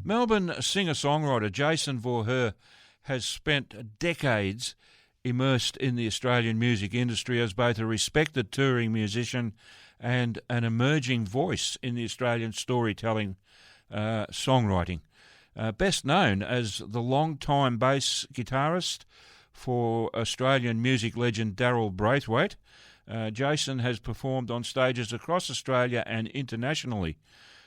Melbourne singer-songwriter Jason Vorherr has spent decades immersed in the Australian music industry as both a respected touring musician and an emerging voice in the Australian storytelling songwriting. Best known as the long-time bass guitarist for Australian music legend Darryl Braithwaite, Jason has performed on stages across Australia and internationally.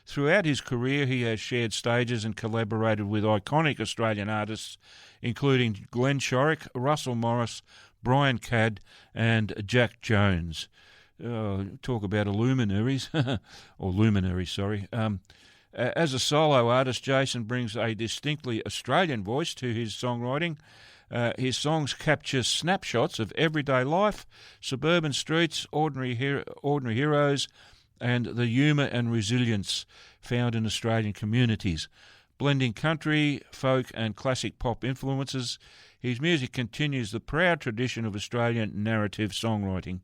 Throughout his career, he has shared stages and collaborated with iconic Australian artists, including Glenn Shorrock, Russell Morris, Brian Cadd, and Jack Jones. Talk about luminaries, or luminaries, sorry. As a solo artist, Jason brings a distinctly Australian voice to his songwriting. His songs capture snapshots of everyday life, suburban streets, ordinary heroes, and the humour and resilience found in Australian communities. Blending country, folk and classic pop influences, his music continues the proud tradition of Australian narrative songwriting.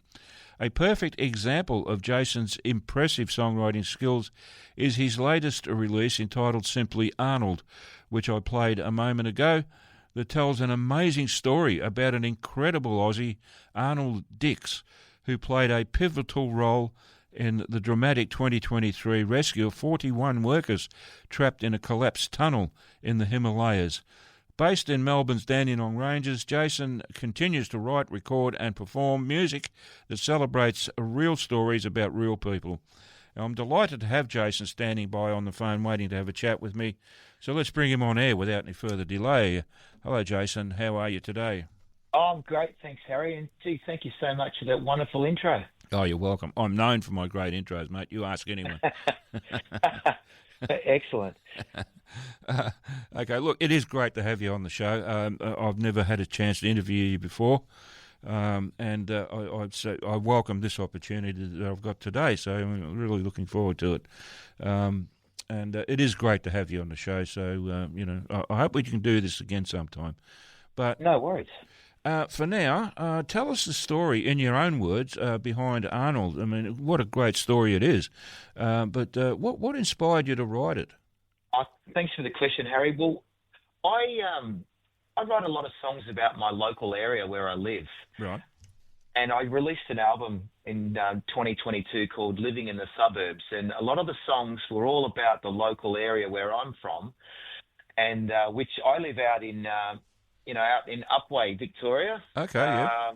A perfect example of Jason's impressive songwriting skills is his latest release entitled simply Arnold, which I played a moment ago, that tells an amazing story about an incredible Aussie, Arnold Dix, who played a pivotal role in the dramatic 2023 rescue of 41 workers trapped in a collapsed tunnel in the Himalayas. Based in Melbourne's Dandenong Ranges, Jason continues to write, record and perform music that celebrates real stories about real people. I'm delighted to have Jason standing by on the phone waiting to have a chat with me. So let's bring him on air without any further delay. Hello, Jason. How are you today? Oh, I'm great. Thanks, Harry. And gee, thank you so much for that wonderful intro. Oh, you're welcome. I'm known for my great intros, mate. You ask anyone. Excellent. Okay, look, it is great to have you on the show. I've never had a chance to interview you before, and I welcome this opportunity that I've got today, so I'm really looking forward to it. And it is great to have you on the show, so, I hope we can do this again sometime. But no worries. For now, tell us the story in your own words behind Arnold. I mean, what a great story it is. But what inspired you to write it? Thanks for the question, Harry. Well, I write a lot of songs about my local area where I live. Right. And I released an album in 2022 called Living in the Suburbs. And a lot of the songs were all about the local area where I'm from, and which I live out in... out in Upwey, Victoria. Okay, yeah.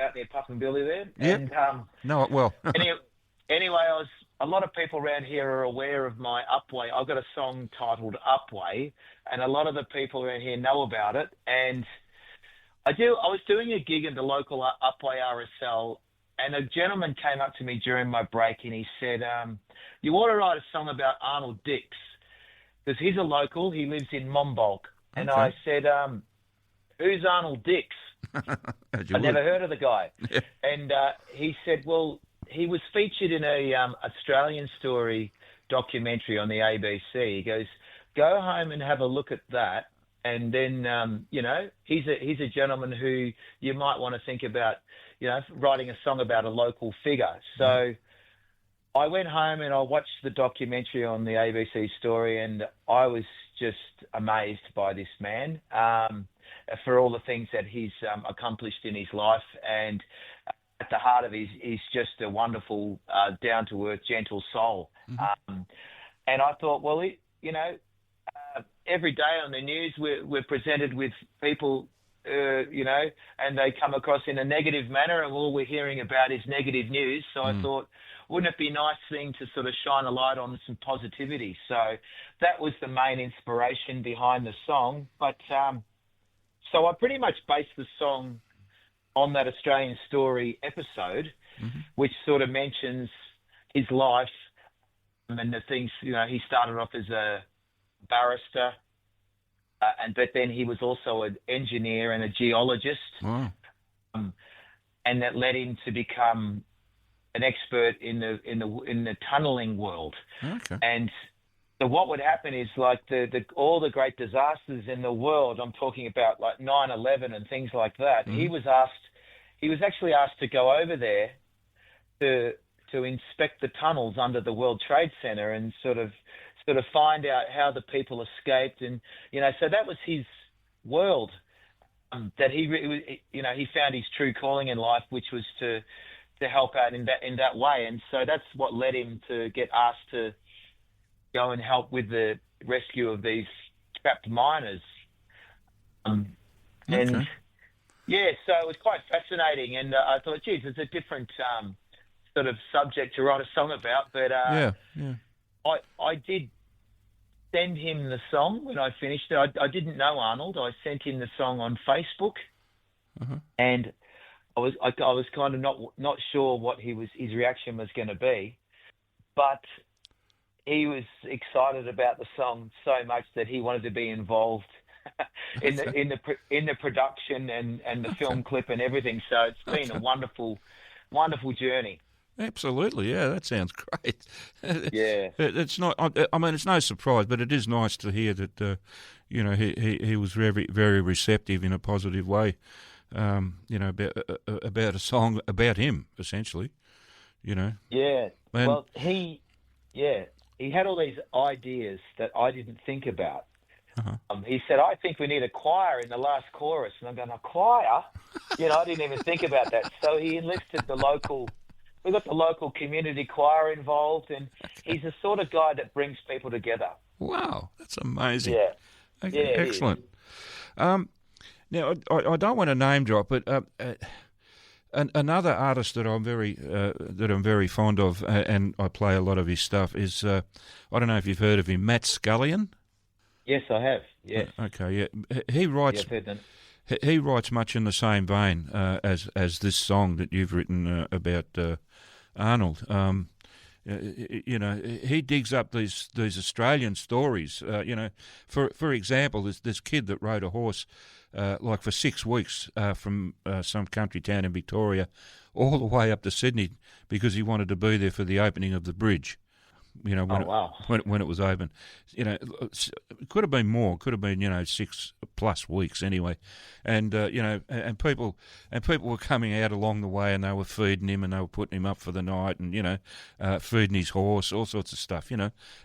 Out near Puffenbilly there. Yep. And, know it well. anyway, a lot of people around here are aware of my Upwey. I've got a song titled Upwey, and a lot of the people around here know about it. And I was doing a gig in the local Upwey RSL, and a gentleman came up to me during my break, and he said, you ought to write a song about Arnold Dix, because he's a local. He lives in Mombolk. And Okay. I said, who's Arnold Dix? I'd never heard of the guy. Yeah. And he said, well, he was featured in a Australian Story documentary on the ABC. He goes, go home and have a look at that. And then, he's a gentleman who you might want to think about, writing a song about a local figure. So I went home and I watched the documentary on the ABC Story, and I was just amazed by this man. For all the things that he's accomplished in his life, and at the heart of he's just a wonderful, down-to-earth, gentle soul. Mm-hmm. And I thought, well, every day on the news we're presented with people, and they come across in a negative manner, and all we're hearing about is negative news. So I thought, wouldn't it be a nice thing to sort of shine a light on some positivity? So that was the main inspiration behind the song. But so I pretty much based the song on that Australian Story episode, which sort of mentions his life and the things, he started off as a barrister, but then he was also an engineer and a geologist. Wow. And that led him to become an expert in the tunneling world. Okay. And so what would happen is, like, all the great disasters in the world, I'm talking about like 9/11 and things like that, he was actually asked to go over there to inspect the tunnels under the World Trade Center and sort of sort of find out how the people escaped, and so that was his world. That he found his true calling in life, which was to help out in that way, and so that's what led him to get asked to go and help with the rescue of these trapped miners. And yeah, so it was quite fascinating, and I thought, geez, it's a different sort of subject to write a song about, but I did send him the song when I finished it. I didn't know Arnold. I sent him the song on Facebook, and I was kind of not sure what his reaction was going to be, but he was excited about the song so much that he wanted to be involved in the production and the film clip and everything. So it's been a wonderful journey. Absolutely, yeah, that sounds great. Yeah, it's not. I mean, it's no surprise, but it is nice to hear that. He was very, very receptive in a positive way. About a song about him, essentially. Yeah. And, well, he had all these ideas that I didn't think about. He said, I think we need a choir in the last chorus. And I'm going, a choir? I didn't even think about that. So he enlisted we got the local community choir involved, and he's the sort of guy that brings people together. Wow, that's amazing. Yeah. Okay, excellent. Now, I don't want to name drop, but another artist that I'm very fond of, and I play a lot of his stuff, is I don't know if you've heard of him, Matt Scullion. Yes, I have. Yes. Okay. Yeah. He writes. Yeah, he writes much in the same vein as this song that you've written about Arnold. He digs up these Australian stories. For example, this kid that rode a horse for 6 weeks from some country town in Victoria all the way up to Sydney because he wanted to be there for the opening of the bridge. When it was open, it could have been more. Could have been 6+ weeks anyway, and and people were coming out along the way, and they were feeding him, and they were putting him up for the night, and feeding his horse, all sorts of stuff.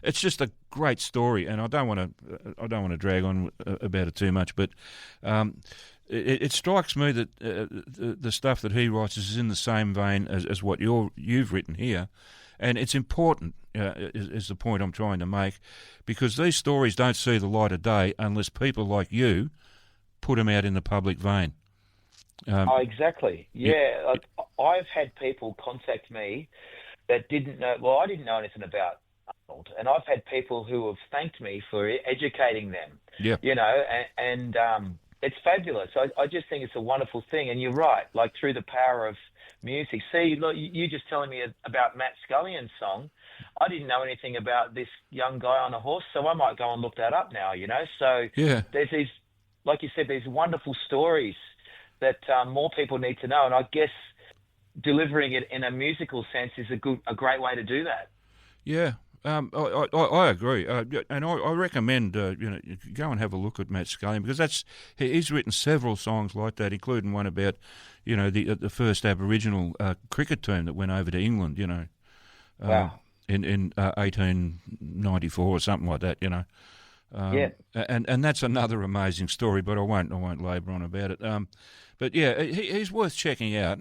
It's just a great story, and I don't want to drag on about it too much, but it strikes me that the stuff that he writes is in the same vein as what you've written here. And it's important, is the point I'm trying to make, because these stories don't see the light of day unless people like you put them out in the public vein. Exactly. Yeah. I've had people contact me that didn't know. Well, I didn't know anything about Arnold, and I've had people who have thanked me for educating them. Yeah. And it's fabulous. I just think it's a wonderful thing. And you're right. Like through the power of music. See, look, you just telling me about Matt Scullion's song. I didn't know anything about this young guy on a horse, so I might go and look that up now. So there's these, like you said, these wonderful stories that more people need to know, and I guess delivering it in a musical sense is a great way to do that. Yeah. I agree, and I recommend go and have a look at Matt Scullion, because he's written several songs like that, including one about the first Aboriginal cricket team that went over to England. Wow. In 1894 or something like that. And that's another amazing story, but I won't labour on about it. But yeah, he's worth checking out.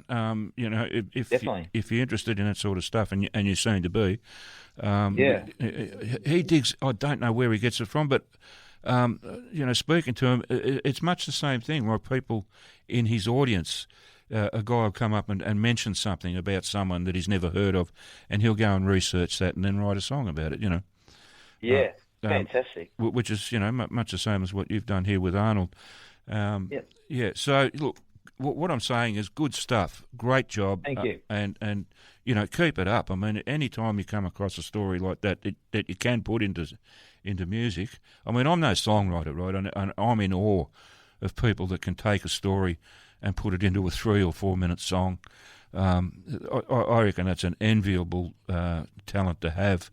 If you're interested in that sort of stuff, and you seem to be. He digs. I don't know where he gets it from, but speaking to him, it's much the same thing. Like people in his audience, a guy will come up and mention something about someone that he's never heard of, and he'll go and research that and then write a song about it. Yeah, fantastic. Which is much the same as what you've done here with Arnold. Yeah. So look, what I'm saying is good stuff. Great job. Thank you. And keep it up. I mean, any time you come across a story like that you can put into music. I mean, I'm no songwriter, right? And I'm in awe of people that can take a story and put it into a 3 or 4 minute song. I reckon that's an enviable talent to have.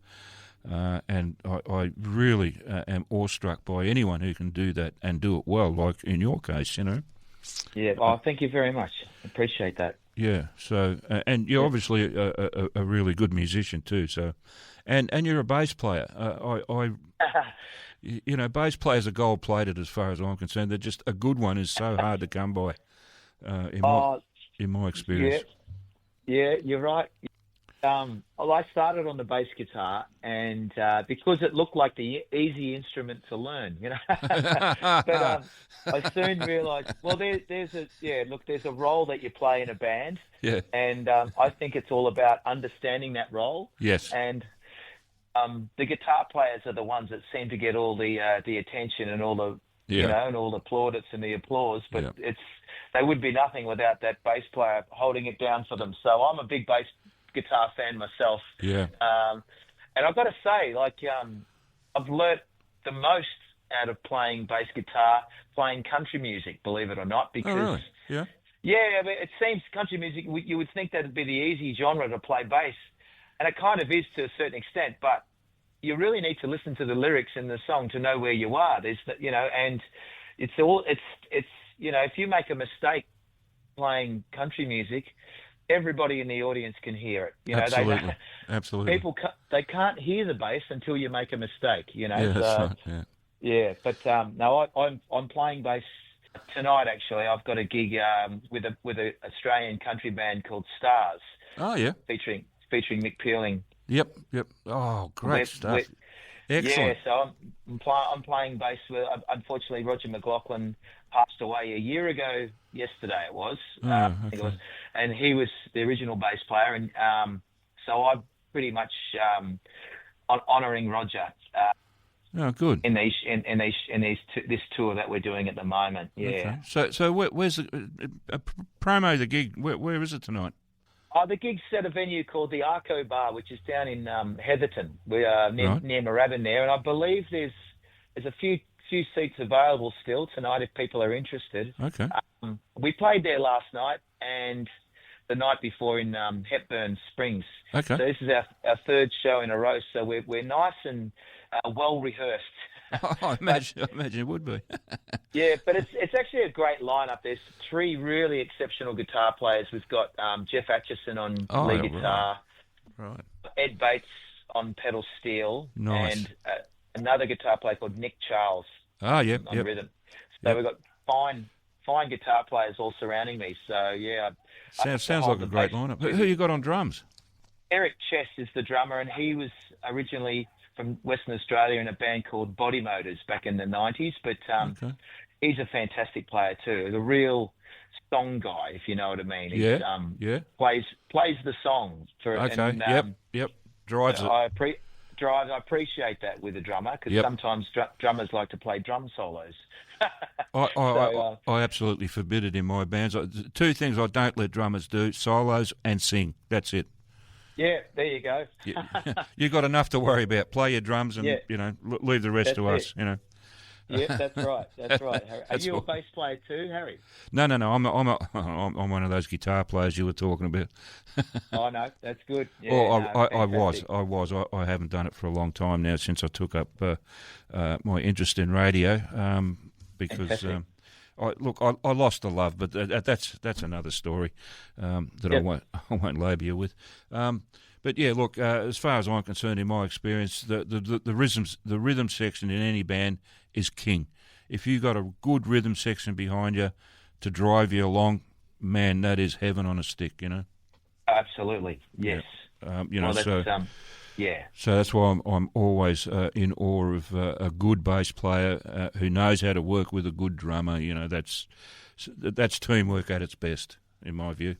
And I really am awestruck by anyone who can do that and do it well, like in your case, Yeah, well, thank you very much. Appreciate that. Yeah. So, and you're obviously a really good musician too. So, and you're a bass player. Bass players are gold plated as far as I'm concerned. They're just a good one is so hard to come by. In my experience. Yeah, you're right. Well, I started on the bass guitar, and because it looked like the easy instrument to learn, but I soon realised, well, there's a role that you play in a band, Yeah. and I think it's all about understanding that role. Yes. And the guitar players are the ones that seem to get all the attention and all the and all the plaudits and the applause, but they would be nothing without that bass player holding it down for them. So I'm a big bass guitar fan myself. Yeah. And I've got to say, I've learnt the most out of playing bass guitar, playing country music, believe it or not, because really? Yeah. Yeah, I mean, it seems country music, you would think that'd be the easy genre to play bass, and it kind of is to a certain extent, but you really need to listen to the lyrics in the song to know where you are. There's, and it's if you make a mistake playing country music, everybody in the audience can hear it. Absolutely. Absolutely. People they can't hear the bass until you make a mistake. Yeah, that's right. Yeah. Yeah, but no, I'm playing bass tonight. Actually, I've got a gig with a Australian country band called Stars. Oh yeah. Featuring Mick Peeling. Yep. Oh, great stuff. Excellent. Yeah, so I'm playing bass with. Unfortunately, Roger McLaughlin passed away a year ago. Yesterday it was. I think it was, and he was the original bass player, and so I'm pretty much honouring Roger. Oh, good. In this tour that we're doing at the moment. Yeah. Okay. So where's promo the gig? Where is it tonight? The gig's at a venue called the Arco Bar, which is down in Heatherton. We are near Moorabbin there, and I believe there's a few seats available still tonight if people are interested. Okay. We played there last night and the night before in Hepburn Springs. Okay. So this is our third show in a row. So we're nice and well rehearsed. I imagine it would be. Yeah, but it's actually a great lineup. There's three really exceptional guitar players. We've got Jeff Atchison on lead guitar, right. Ed Bates on pedal steel, nice. And another guitar player called Nick Charles on rhythm. So we've got fine guitar players all surrounding me. So yeah, sounds like a great lineup. Who you got on drums? Eric Chess is the drummer, and he was originally from Western Australia in a band called Body Motors back in the 90s, but he's a fantastic player too. The real song guy, if you know what I mean. He's, plays the song for and, yep. Drives it. I appreciate that with a drummer because sometimes drummers like to play drum solos. I absolutely forbid it in my bands. Two things I don't let drummers do: solos and sing. That's it. Yeah, there you go. You've got enough to worry about. Play your drums and leave the rest to us. Yeah, that's right. That's right. Are you a bass player too, Harry? No. I'm one of those guitar players you were talking about. Oh no, that's good. Yeah, I was. I haven't done it for a long time now since I took up my interest in radio because. I lost the love, but that's another story that I won't labour you with. But yeah, look, as far as I'm concerned, in my experience, the rhythm section in any band is king. If you've got a good rhythm section behind you to drive you along, man, that is heaven on a stick. Absolutely, yes. So that's why I'm always in awe of a good bass player who knows how to work with a good drummer. That's teamwork at its best, in my view.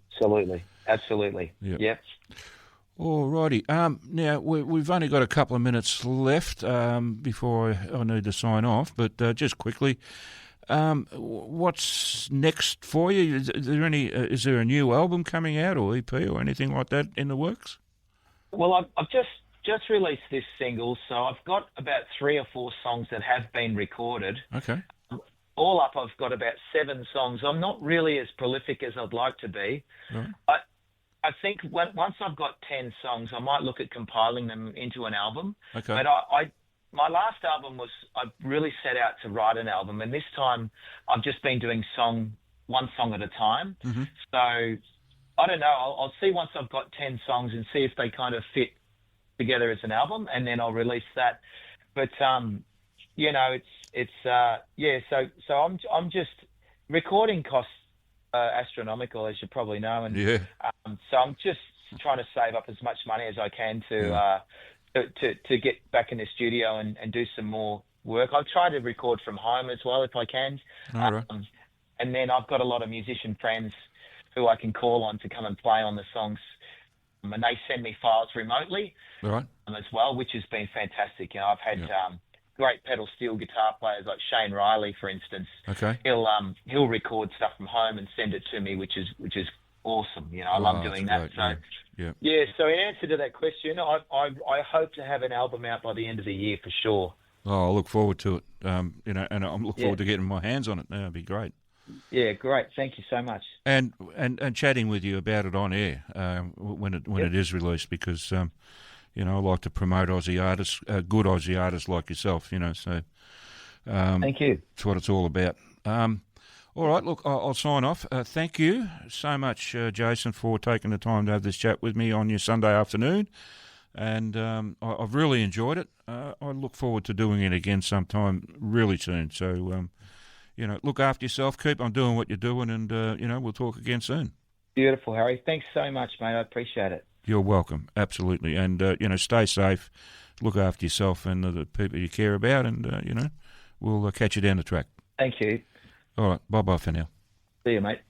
Absolutely. Yep. All righty. Now we've only got a couple of minutes left before I need to sign off. But just quickly, what's next for you? Is there a new album coming out, or EP, or anything like that in the works? Well, I've just released this single, so I've got about 3 or 4 songs that have been recorded. Okay. All up, I've got about 7 songs. I'm not really as prolific as I'd like to be. Right. I think once I've got 10 songs, I might look at compiling them into an album. Okay. But my last album I really set out to write an album, and this time I've just been doing one song at a time. Mm-hmm. So I don't know. I'll see once I've got 10 songs and see if they kind of fit together as an album, and then I'll release that. But So I'm just recording costs astronomical, as you probably know, and so I'm just trying to save up as much money as I can to get back in the studio and do some more work. I've tried to record from home as well if I can. All right. And then I've got a lot of musician friends who I can call on to come and play on the songs. And they send me files remotely as well, which has been fantastic. I've had great pedal steel guitar players like Shane Riley, for instance. Okay. He'll record stuff from home and send it to me, which is awesome. I love doing that. Great. So So in answer to that question, I hope to have an album out by the end of the year for sure. Oh, I look forward to it. And I'm looking forward to getting my hands on it. That'd be great. Yeah, great. Thank you so much. And chatting with you about it on air when it is released, because I like to promote Aussie artists, good Aussie artists like yourself. So thank you. That's what it's all about. All right, look, I'll sign off. Thank you so much, Jason, for taking the time to have this chat with me on your Sunday afternoon. And I've really enjoyed it. I look forward to doing it again sometime really soon. So, look after yourself, keep on doing what you're doing, and, we'll talk again soon. Beautiful, Harry. Thanks so much, mate. I appreciate it. You're welcome, absolutely. And, stay safe, look after yourself and the people you care about, and, we'll catch you down the track. Thank you. All right, bye-bye for now. See you, mate.